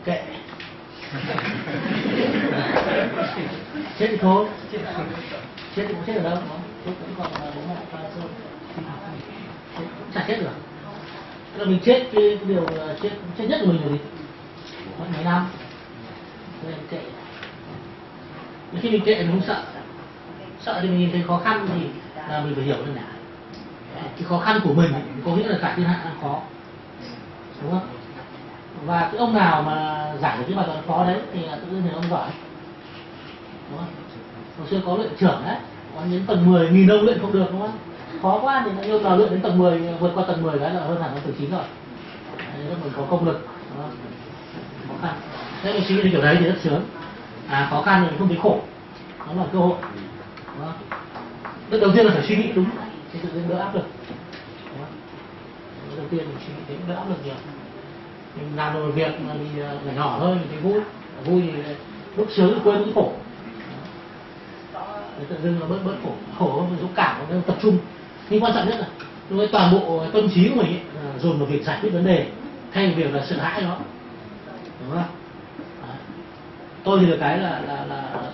kệ. Chết thì thôi, chết thì cũng chết ở đâu, chết cũng còn là bố mẹ qua sơn, cũng chả chết được. Tức là mình chết cái điều chết nhất của mình rồi gì, mất mấy năm, nên kệ. Khi mình kệ mình không sợ, sợ thì mình nhìn thấy khó khăn thì là mình phải hiểu được là cái khó khăn của mình có nghĩa là cả thiên hạ đang khó, đúng không? Và cái ông nào mà giải được cái bài toán khó đấy thì là tự nhiên là ông giỏi, đúng không? Hồi xưa có luyện trưởng đấy, có đến tầng 10.000 ông luyện không được, đúng không? Khó quá thì yêu cầu luyện đến tầng 10, vượt qua tầng 10 cái là hơn hẳn tầng 9 rồi. Đấy, mình có công lực, đúng không? Khó khăn. Thế mình suy nghĩ kiểu đấy thì rất sướng. Khó khăn thì không thấy khổ, nó là cơ hội, đúng không? Bước đầu tiên là phải suy nghĩ đúng thì tự nhiên đỡ áp lực, đúng không? Đầu tiên mình suy nghĩ thế đỡ áp lực nhiều. Mình làm được một việc mà mình nhỏ thôi mình thấy vui thì lúc sướng thì quên những khổ. Tự dưng là bớt khổ mình dũng cảm, mình tập trung. Nhưng quan trọng nhất là lúc ấy toàn bộ tâm trí của mình ấy, dồn vào việc giải quyết vấn đề thay vì việc là sợ hãi nó, đúng không? Tôi thì được cái là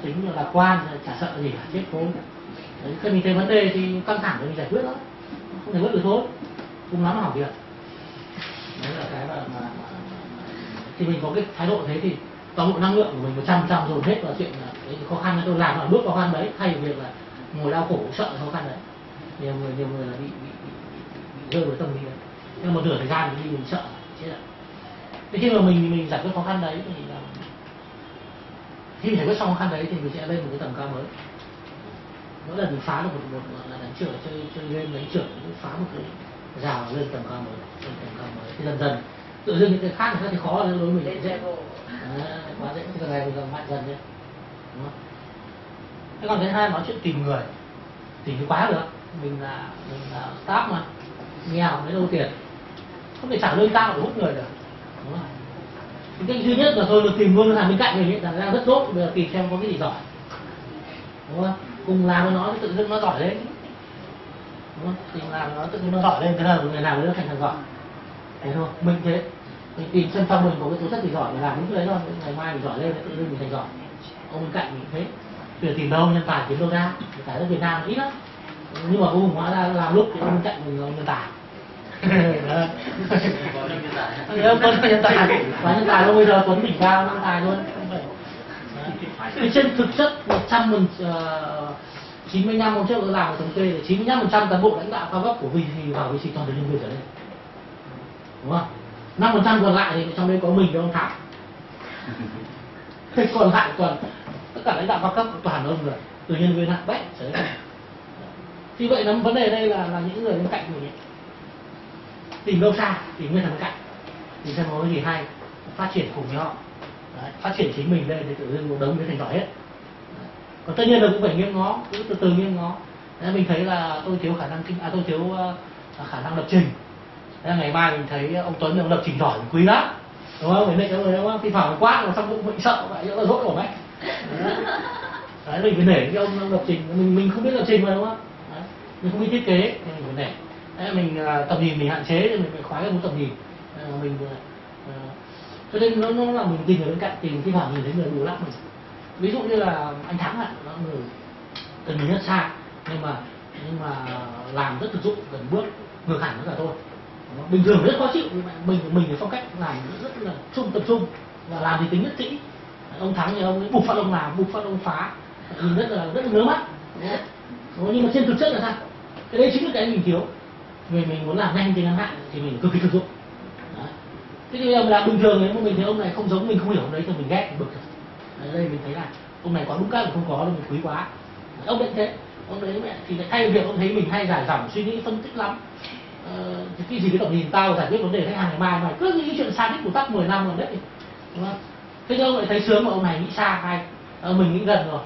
tính là lạc quan, chả sợ gì cả, chết thôi. Đấy, khi mình thấy vấn đề thì căng thẳng thì mình giải quyết nó, không thể vớt được thôi, cùng lắm là hỏng việc. Đấy là cái mà thì mình có cái thái độ thế thì toàn bộ năng lượng của mình 100% dồn hết vào chuyện là cái khó khăn tôi làm là bước khó khăn đấy, thay vì việc là ngồi đau khổ sợ khó khăn đấy. Nhiều người là bị rơi vào tâm lý đấy. Nhưng một nửa thời gian thì mình sợ chết rồi. Thế khi mà mình giải quyết khó khăn đấy thì khi mình giải quyết xong khó khăn đấy thì mình sẽ lên một cái tầm cao mới. Mỗi lần mình phá được một là đánh trưởng, chơi game đánh trưởng, phá một cái rào lên tầm cao mới, thì dần dần tự dưng những cái khác người ta thì khó, đối với mình dễ, quá dễ, thì ngày mình mạnh dần lên, đúng không? Thế còn thứ hai nói chuyện tìm người thì quá được, mình là staff mà nghèo lấy đâu tiền, không thể trả lương cao để hút người được, đúng không? Cái duy nhất là tôi được tìm luôn là bên cạnh mình là đang rất tốt, bây giờ tìm xem có cái gì giỏi, đúng không? Cùng làm với nó thì tự dưng nó giỏi lên, đúng không? Tìm làm nó tự dưng nó giỏi lên, thế là người nào mới thành thằng giỏi, thế thôi. Mình thế, mình tìm xem trong mình có cái tố chất gì giỏi để làm những cái đấy thôi, ngày mai mình giỏi lên tự dưng mình thành giỏi. Ông bên cạnh mình thế, bây giờ tìm đâu nhân tài kiếm đâu ra, cái ở Việt Nam ít lắm, nhưng mà vô cùng hóa ra làm lúc thì ông bên cạnh mình là nhân tài. Không có nhân tài, và nhân tài đâu bây giờ Tuấn đỉnh cao nhân tài luôn, không phải. Trên thực chất 95 hôm trước tôi làm một thống kê là 95% cán bộ lãnh đạo cao cấp của VTC vào VTC toàn là nhân viên trở lên, đúng không? 5% còn lại thì trong đây có mình với ông Thảo. Còn lại toàn tất cả lãnh đạo cao cấp toàn là ông rồi, từ nhân viên hạng bét trở lên. Thì vậy là vấn đề đây là những người bên cạnh mình ấy. Tìm đâu xa tìm nguyên thằng bên cạnh, thì xem có cái gì hay phát triển cùng nhau. Đấy, phát triển chính mình lên thì tự dưng một đống mới thành giỏi hết. Đấy. Còn tất nhiên là cũng phải nghiêng ngó, cũng từ từ nghiêng ngó. Đấy, mình thấy là tôi thiếu khả năng tôi thiếu khả năng lập trình. Thế là ngày mai mình thấy ông Tuấn ông lập trình giỏi quý lắm, đúng không? Mình định cho người đúng không? Thì phải quát mà xong cũng bị sợ vậy, nó là dỗi của mày. Đấy, mình phải nể cái ông lập trình, mình không biết lập trình mà, đúng không? Đấy, mình không biết thiết kế thì mình phải nể. Đấy, mình tầm nhìn mình hạn chế thì mình phải khoái cái một tầm nhìn. Cho nên nó là mình tìm ở bên cạnh, tìm thi thoảng nhìn thấy người đủ lắm mình. Ví dụ như là anh Thắng ạ, nó người gần mình rất xa nhưng mà làm rất thực dụng, gần bước ngược hẳn với cả tôi. Bình thường rất khó chịu, mình thì phong cách làm rất là tập trung và làm thì tính rất kỹ. Ông Thắng thì ông ấy bục phát ông làm, bục phát ông phá, nhìn rất là ngứa mắt. Nhưng mà trên thực chất là sao? Cái đấy chính là cái mình thiếu. Mình muốn làm nhanh thì ngắn hạn thì mình cực kỳ thực dụng. Thế thì làm bình thường nếu mà mình thấy ông này không giống, mình không hiểu ông đấy thì mình ghét, mình bực. Đây mình thấy là ông này có đúng cái mình không có, mình quý quá. Ông đấy thế, ông đấy mẹ thì thay việc ông thấy mình hay giải dòng suy nghĩ phân tích lắm. Cái gì cái tầm nhìn tao giải quyết vấn đề khách hàng ngày mai mày cứ nghĩ chuyện xa đích của tắc 10 năm rồi đấy, đúng không? Thế nhưng ông lại thấy sướng mà ông này nghĩ xa hay, mình nghĩ gần rồi.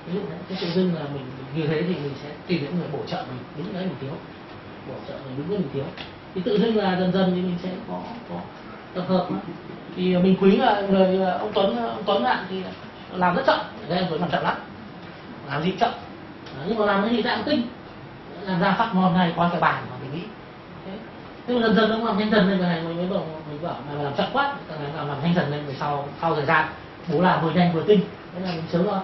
Ví dụ thế, tự dưng là mình như thế thì mình sẽ tìm những người bổ trợ mình đúng cái mình thiếu, bổ trợ mình đúng cái mình thiếu, thì tự dưng là dần dần thì mình sẽ có tập hợp. Thì mình quý là người ông Tuấn ạ thì làm rất chậm, cái ông Tuấn làm chậm lắm, làm gì chậm, nhưng mà làm cái gì dạng tinh, làm ra phát ngon này qua cái bàn mà mình nghĩ thế mà dần dần ông làm nhanh dần lên, này mình mới bảo bảo mày làm chậm quá, làm nhanh dần lên, về sau thời gian bố làm vừa nhanh vừa tinh, thế là mình sớm rồi.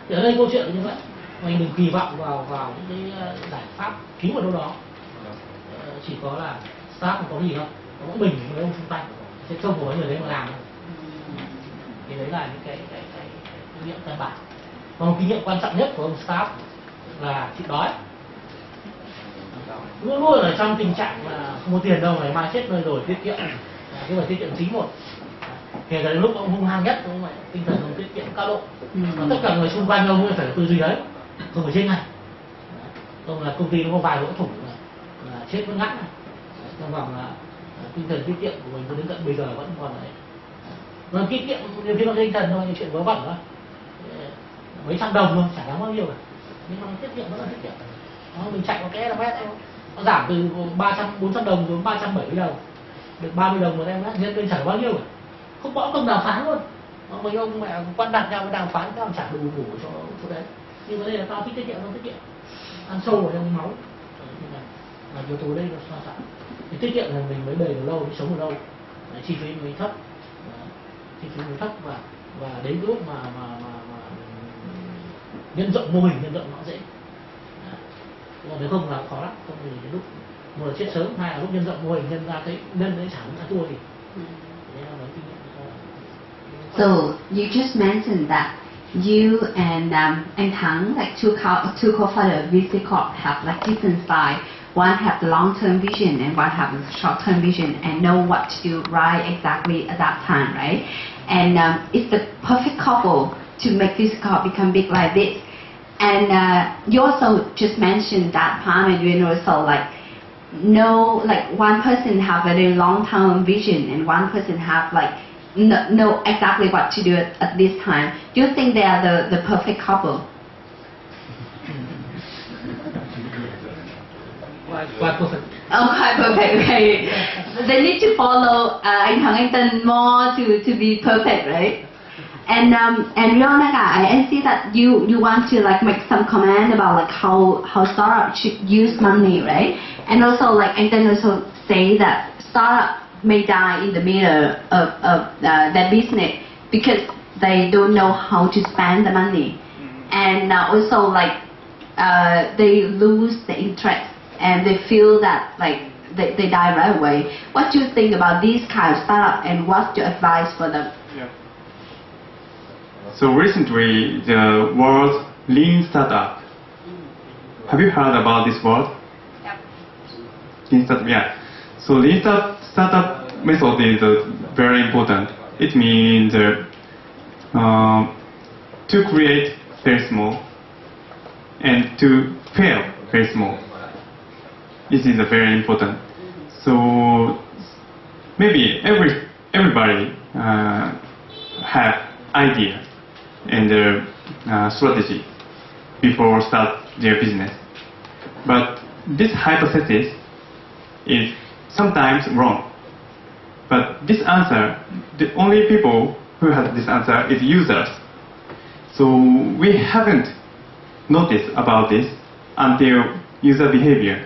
Thì ở đây câu chuyện là như vậy, mình đừng kỳ vọng vào những cái giải pháp cứu ở đâu đó. Chỉ có là startup có gì không, có mỗi mình với ông xung quanh, sẽ không có người đấy mà làm. Thì đấy là những cái kinh nghiệm căn bản. Và một kinh nghiệm quan trọng nhất của ông startup là chịu đói. Luôn luôn ở trong tình trạng là không có tiền đâu, ngày mai chết nơi rồi, tiết kiệm, cái phải tiết kiệm chính một. Kể cả lúc ông hung hăng nhất, ông lại tinh thần ông tiết kiệm cao độ. Và tất cả người xung quanh ông phải tư duy đấy, không phải chết ngay. Không là công ty nó có vài lỗ thủng là chết vẫn ngắt này. Trong vòng là tinh thần tiết kiệm của mình đến tận bây giờ vẫn còn đấy. Và tiết kiệm nhiều khi nó tinh thần thôi, những chuyện vớ vẩn thôi. Mấy trăm đồng thôi, chả đáng bao nhiêu cả. Nhưng mà tiết kiệm vẫn là tiết kiệm. Mình chạy một cái là mét nó giảm từ 400 đồng xuống 370 đồng, được 30 đồng một em nhân lên chẳng bao nhiêu cả. Không bỏ công đàm phán luôn. Mấy ông mẹ quan đặt nhau với đàm phán các ông trả đủ cho chỗ đấy. Nhưng mà đây là tao thích tiết kiệm, không tiết kiệm, ăn sâu vào trong máu. Là yếu tố đây là quan trọng. Thì tiết kiệm là mình mới bền được lâu, mới sống được lâu. Chi phí mới thấp, và đến lúc mà nhân rộng mô hình, nhân rộng nó dễ. Còn nếu không là khó lắm, không thì đến lúc một là chết sớm, hai là lúc nhân rộng mô hình nhân ra cái nhân đấy chẳng ra thua gì. So you just mentioned that you and Thắng, like two co-founders of VC Corp, have like different style. One have the long-term vision and one have the short-term vision, and know what to do right exactly at that time, right? And it's the perfect couple to make VC Corp become big like this. And you also just mentioned that Palm and you also like one person have a very long-term vision and one person have like know exactly what to do at this time. Do you think they are the perfect couple? Quite perfect. Oh, quite perfect. Okay. They need to follow anh Thắng anh Tân more to be perfect, right? And Rionaka, I see that you want to like make some comment about like how startup should use money, right? And also like and then also say that startup may die in the middle of their business because they don't know how to spend the money, and also like they lose the interest and they feel that like they die right away. What do you think about these kind of startup and what's your advice for them? Yeah. So recently, the word lean startup. Have you heard about this word? Yep. Lean startup, yeah. So lean startup method is very important. It means to create very small and to fail very small. This is very important. So maybe everybody have idea and strategy before start their business. But this hypothesis is sometimes wrong. But this answer, the only people who have this answer is users. So we haven't noticed about this until user behavior.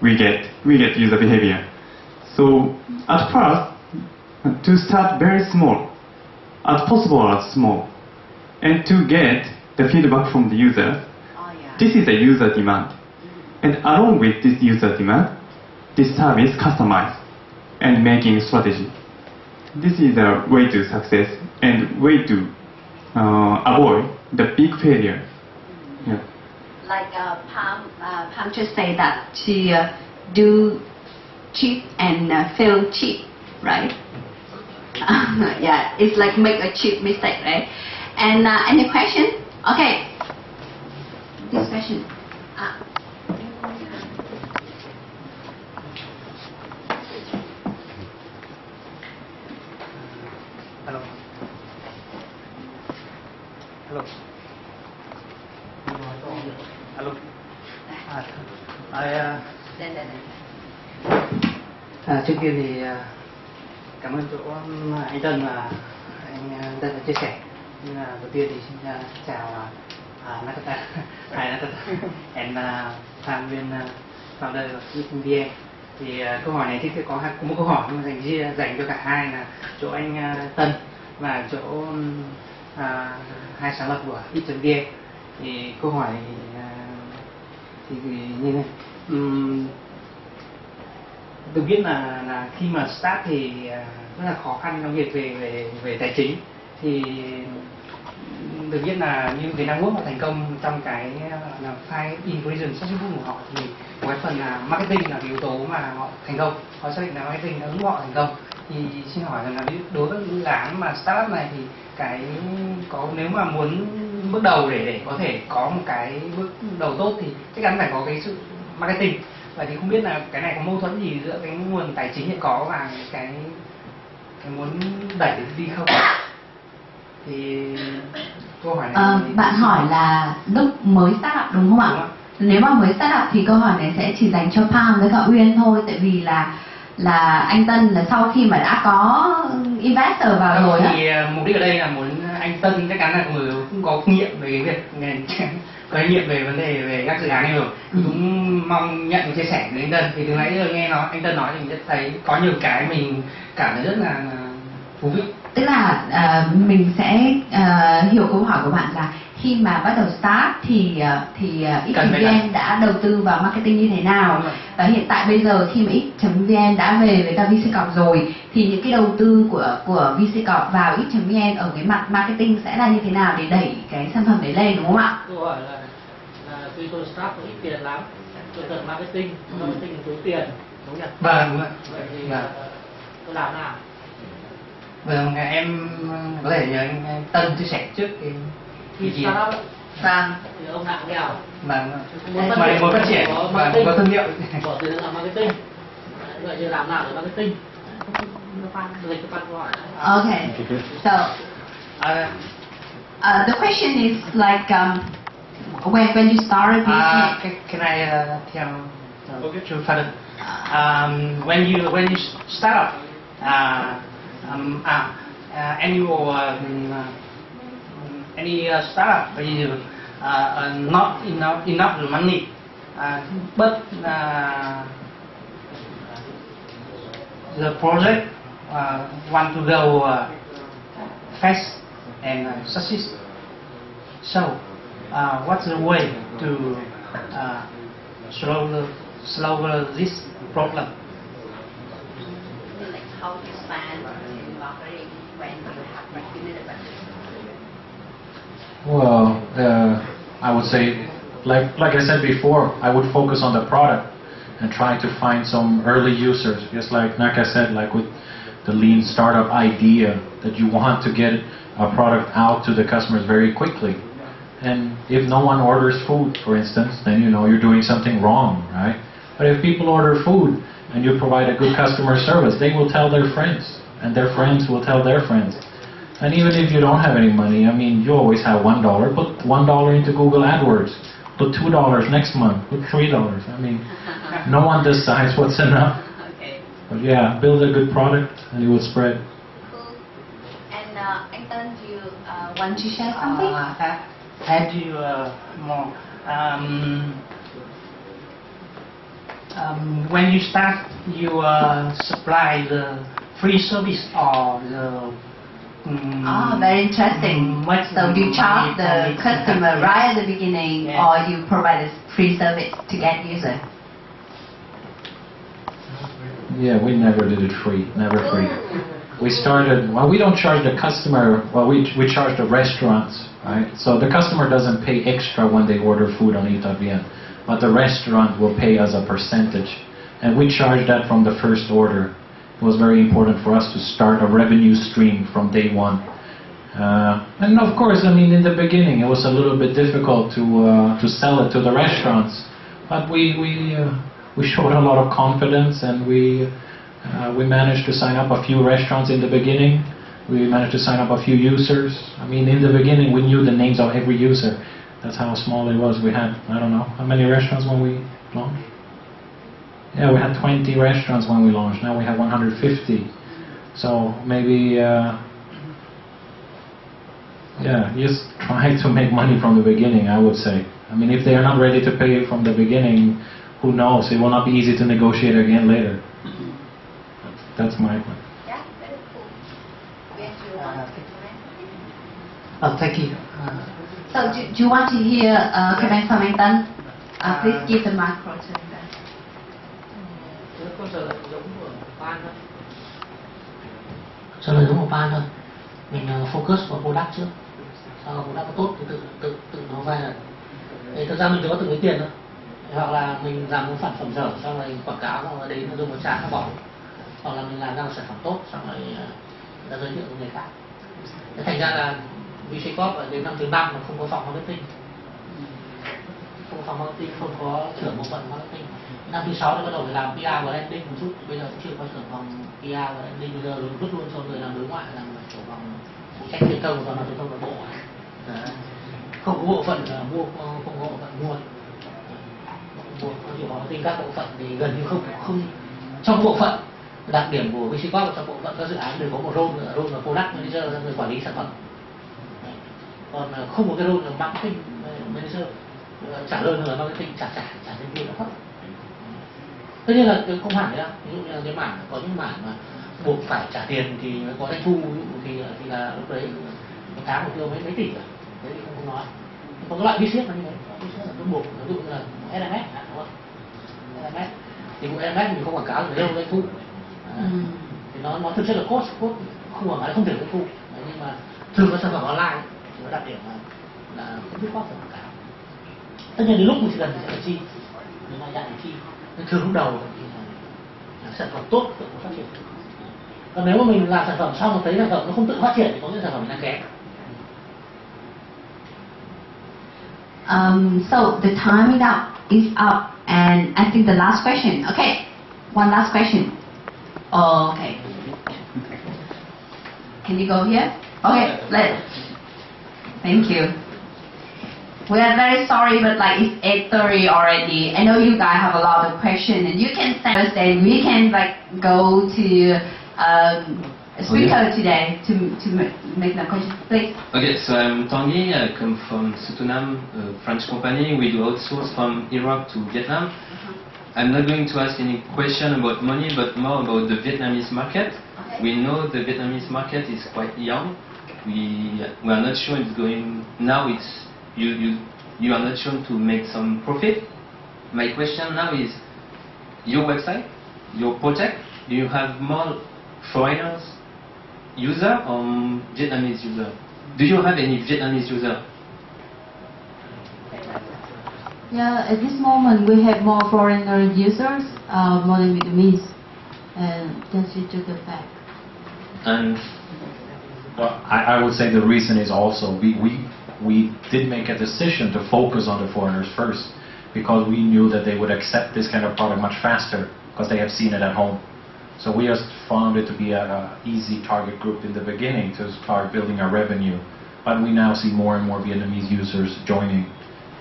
We get user behavior. So at first, to start very small, as possible as small, and to get the feedback from the user. Oh, yeah. This is a user demand. And along with this user demand, this service customized and making strategy. This is a way to success and way to avoid the big failure. Yeah. Like Pam just say that she do cheap and fail cheap, right? Yeah, it's like make a cheap mistake, right? And any question? Okay. This question. Hello. Hello. Hello. Trước tiên thì cảm ơn chỗ anh Tân và anh Tân đã chia sẻ. Nhưng mà đầu tiên thì xin chào Nakata, hi Nakata, and Phan Nguyên founder of VN. Thì câu hỏi này thì có một câu hỏi mà dành cho cả hai, là chỗ anh Tân và chỗ hai sáng lập của Eat.vn. Thì câu hỏi thì như này, được biết là khi mà start thì rất là khó khăn trong việc về tài chính. Thì được biết là như Việt Nam Quốc mà thành công trong cái là five ingredient successful của họ, thì một cái phần là marketing là cái yếu tố mà họ thành công, họ xác định là marketing đã giúp họ thành công. Thì xin hỏi rằng là đối với những dự án mà startup này thì nếu mà muốn bước đầu để có thể có một cái bước đầu tốt thì chắc chắn phải có cái sự marketing. Vậy thì không biết là cái này có mâu thuẫn gì giữa cái nguồn tài chính hiện có và cái muốn đẩy đi không? Thì câu hỏi này bạn hỏi là lúc mới start up đúng không ạ? Đúng ạ. Nếu mà mới start up thì câu hỏi này sẽ chỉ dành cho Palm với cả Uyên thôi, tại vì là anh Tân là sau khi mà đã có investor vào rồi á. Thì mục đích ở đây là muốn anh Tân chắc chắn là người cũng có kinh nghiệm về cái việc có kinh nghiệm về vấn đề về các dự án này rồi, cũng mong nhận một chia sẻ với anh Tân. Thì từ nãy giờ nghe anh Tân nói thì mình thấy có nhiều cái mình cảm thấy rất là thú vị. Tức là mình sẽ hiểu câu hỏi của bạn là khi mà bắt đầu start thì Eat.vn đã đầu tư vào marketing như thế nào, và hiện tại bây giờ khi mà Eat.vn đã về với cả VC Corp rồi thì những cái đầu tư của VC Corp vào Eat.vn ở cái mặt marketing sẽ là như thế nào để đẩy cái sản phẩm đấy lên, đúng không ạ? Câu hỏi là tuy tôi start có ít tiền lắm, tôi cần marketing tốn tiền, đúng nhỉ? Vâng. Vậy thì tôi làm nào? Vâng, em có thể nhờ anh Tân chia sẻ trước Khi startup Vâng. thì ông nào cũng nghèo. Vâng. Muốn phát triển và có thương hiệu. Bỏ tiền làm marketing. Vậy thì làm nào để marketing? Lịch cho câu hỏi. Okay. So the question is like when you start a business. Can I tell to Father? When you start up, any startup is not enough money, but the project want to go fast and success. So, what's the way to solve this problem? Like how to spend in marketing when you have like limited budget. Well, I would say, like I said before, I would focus on the product and try to find some early users. Just like I said, like with the lean startup idea, that you want to get a product out to the customers very quickly. And if no one orders food, for instance, then you know you're doing something wrong, right? But if people order food and you provide a good customer service, they will tell their friends, and their friends will tell their friends. And even if you don't have any money, I mean, you always have $1. Put $1 into Google AdWords. Put $2 next month. Put $3. I mean, no one decides what's enough. Okay. But yeah, build a good product and it will spread. Cool. And anh Tân, do you want to share something? Add you more. When you start, you supply the free service or the Very interesting. So you charge the customer right at the beginning, Yeah. or you provide a free service to get user? Yeah, we never did it free, never free. We started, well, we don't charge the customer, well, we charge the restaurants, right? So the customer doesn't pay extra when they order food on Eat.vn, but the restaurant will pay us a percentage. And we charge that from the first order. It was very important for us to start a revenue stream from day one. And of course, I mean, in the beginning, it was a little bit difficult to sell it to the restaurants, but we showed a lot of confidence, and we managed to sign up a few restaurants in the beginning. We managed to sign up a few users. I mean, in the beginning, we knew the names of every user. That's how small it was. We had, I don't know, how many restaurants when we launched? Yeah, we had 20 restaurants when we launched. Now we have 150. So maybe, yeah, just try to make money from the beginning, I would say. I mean, if they are not ready to pay from the beginning, who knows? It will not be easy to negotiate again later. That's my point. Yeah, very cool. Yes, you want to comment? Thank you. So do you want to hear comment from Anton? Please give the micro to him. Câu trả lời giống của Ban thôi. Trả lời giống của Ban thôi. Mình focus vào product trước. Sau đó product có tốt thì tự nó vay là. Thì thực ra mình chỉ có tự lấy tiền thôi. Hoặc là mình làm một sản phẩm dở xong rồi quảng cáo xong rồi đấy nó dùng một trang nó bỏ. Hoặc là mình làm ra một sản phẩm tốt xong rồi đã giới thiệu với người khác. Thế thành ra là VC Corp ở đến năm thứ 5 mà không có phòng marketing. Không có phòng marketing, không có trưởng bộ phận marketing. Năm thứ 6 thì bắt đầu phải làm PR và branding một chút. Bây giờ cũng chưa có trưởng phòng PR và branding, bây giờ vứt luôn cho người làm đối ngoại, làm trưởng phòng phụ trách truyền thông và làm truyền thông nội bộ. Không có bộ phận mua, không có bộ phận mua. Chỉ có marketing các bộ phận thì gần như không trong bộ phận. Đặc điểm của VC Corp trong bộ phận các dự án đều có một role là product manager, người quản lý sản phẩm. Còn không có cái role là marketing manager, trả lương là marketing trả nhân viên nó thấp. Tất nhiên là không hẳn đấy đâu. Ví dụ như là cái mảng có những mảng mà buộc phải trả tiền thì mới có doanh thu, thì là lúc đấy một tháng một tiêu mấy tỷ rồi, thế thì không nói. Có cái loại business là như thế, business là buộc, ví dụ như là SMS đúng không? SMS thì vụ SMS mình không quảng cáo thì đâu doanh thu. Thì nó thực chất là cost không quảng cáo không thể doanh thu. Nhưng mà thường các sản phẩm online thì nó đặc điểm là không biết cost phải quảng cáo. Tất nhiên đến lúc mình chỉ cần phải chi, nhưng mà dạng chi. Thường lúc đầu thì là sản phẩm tốt tự phát triển. Còn nếu mà mình làm sản phẩm xong mà thấy sản phẩm nó không tự phát triển thì có những sản phẩm đang kém. So the time is up, and I think the last question. Okay, one last question. Okay. Can you go here? Okay, thank you. We are very sorry, but like it's 8:30 already. I know you guys have a lot of questions, and you can send us, and we can like go to speaker today to make the question. Please. Okay, so I'm Tanguy. I come from Sutunam, a French company. We do outsource from Iraq to Vietnam. I'm not going to ask any question about money, but more about the Vietnamese market. Okay. We know the Vietnamese market is quite young. We are not sure it's going now. You are not sure to make some profit. My question now is, your website, your project, do you have more foreigners user or Vietnamese user? Do you have any Vietnamese user? Yeah, at this moment we have more foreigner users, more than Vietnamese, and that's due to the fact. And Well, I would say the reason is also we did make a decision to focus on the foreigners first, because we knew that they would accept this kind of product much faster because they have seen it at home. So we just found it to be an easy target group in the beginning to start building our revenue. But we now see more and more Vietnamese users joining.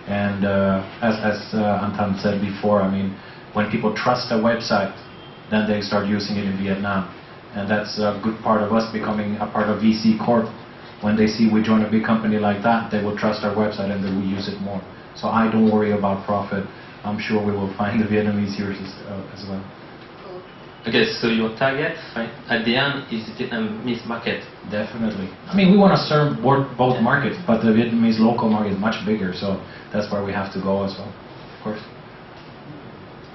And as Anton said before, I mean, when people trust a website, then they start using it in Vietnam. And that's a good part of us becoming a part of VC Corp. When they see we join a big company like that, they will trust our website and they will use it more. So I don't worry about profit. I'm sure we will find the Vietnamese users as well. okay, so your target at the end is the Vietnamese market. Definitely. I mean, we want to serve both markets, but the Vietnamese local market is much bigger, so that's where we have to go as well, of course.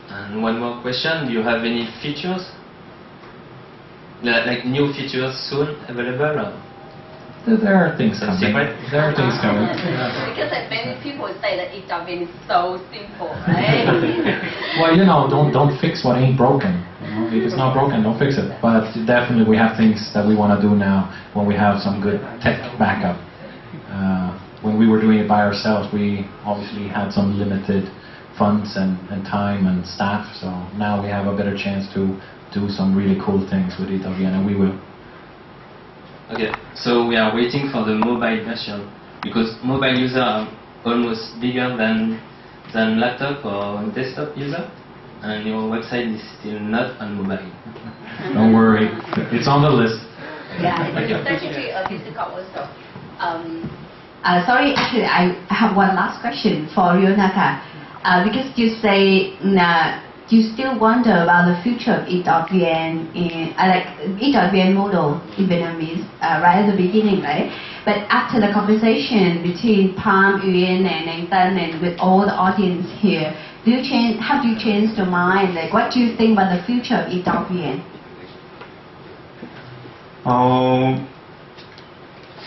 And one more question: do you have any features, like new features soon available? Or? There are things Some coming. secret? There are things coming. Because many people say that Italian is so simple, right? Well, you know, don't fix what ain't broken. You know? If it's not broken, don't fix it. But definitely we have things that we want to do now when we have some good tech backup. When we were doing it by ourselves, we obviously had some limited funds and time and staff. So now we have a better chance to do some really cool things with Italian, and we will. Okay, so we are waiting for the mobile version because mobile users are almost bigger than laptop or desktop user, and your website is still not on mobile. Don't worry, it's on the list. Yeah, it's strategy of physical also. Sorry, actually, I have one last question for Rionaka. because you say you still wonder about the future of Eat.vn like Eat.vn model in Vietnamese right at the beginning, right? But after the conversation between Palm, Uyên, and Anh Tân, and with all the audience here, have you changed your mind? Like, what do you think about the future of Eat.vn?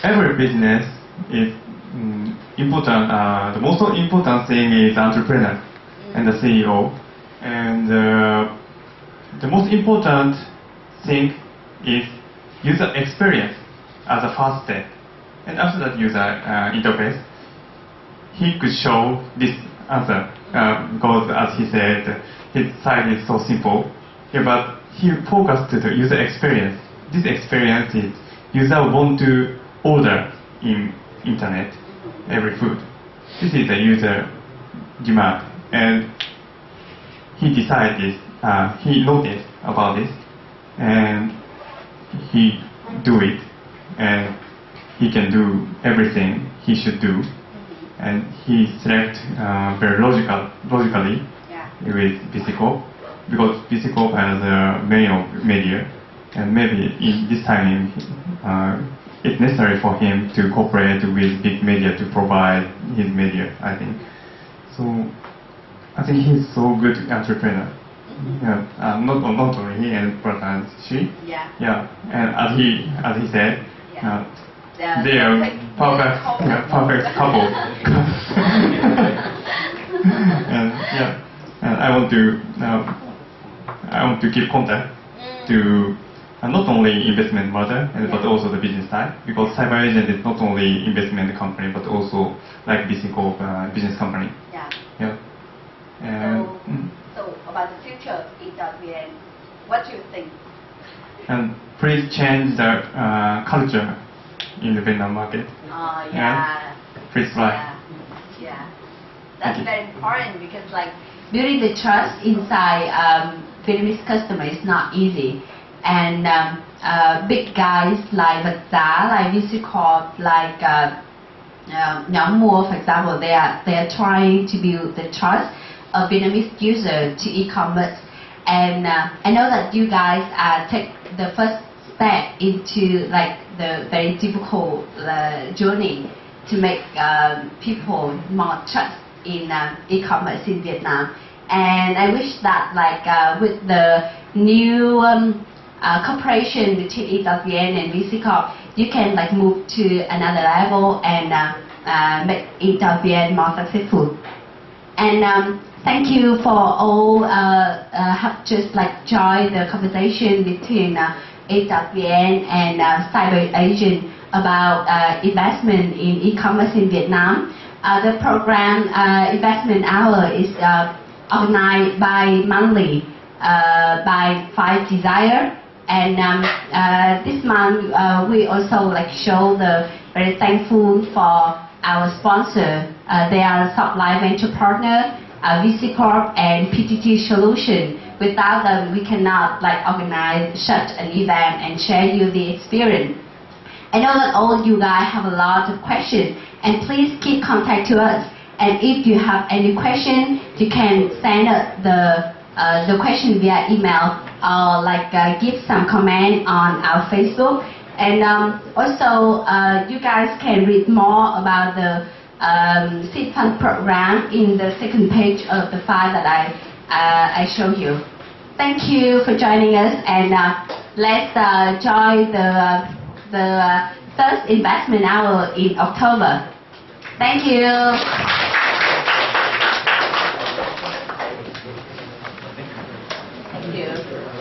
Every business is important. The most important thing is entrepreneur and the CEO. And the most important thing is user experience as a first step. And after that user interface, he could show this answer because, as he said, his site is so simple. Yeah, but he focused to the user experience. This experience is user want to order in internet every food. This is the user demand, and he decided, he noticed about this, and he do it, and he can do everything he should do, and he select very logically with BCCorp, because BCCorp has many media, and maybe in this time it's necessary for him to cooperate with big media to provide his media, I think. So I think he's so good entrepreneur. Yeah, not only he but she. Yeah, and as he said, they are perfect couple. And and I want to keep contact to not only investment matter but also the business side, because Cyber Agent is not only investment company but also like BCCorp business company. Yeah. So about the future of Eat.vn, what do you think? And please change the culture in the Vietnam market. Please try. That's very important, because like building the trust inside Vietnamese customer is not easy, and big guys like Vật Giá, like BCCorp, like Nhóm Mua, for example, they are trying to build the trust of Vietnamese user to e-commerce, and I know that you guys take the first step into like the very difficult journey to make people more trust in e-commerce in Vietnam. And I wish that like with the new cooperation between Eat.vn and BCCorp, you can like move to another level and make Eat.vn more successful. And thank you for all have just like joined the conversation between Eat.vn and Cyber Agent about investment in e-commerce in Vietnam. The program Investment Hour is organized bi-monthly by Five Desire, and this month we also like show the very thankful for our sponsor. They are Supply Venture Partner, BCCorp, and PTT Solution. Without them, we cannot like organize such an event and share you the experience. I know that all you guys have a lot of questions, and please keep contact to us. And if you have any question, you can send us the question via email, or like give some comment on our Facebook. And also, you guys can read more about the seed fund program in the second page of the file that I showed you. Thank you for joining us, and let's join the first investment hour in October. Thank you. Thank you.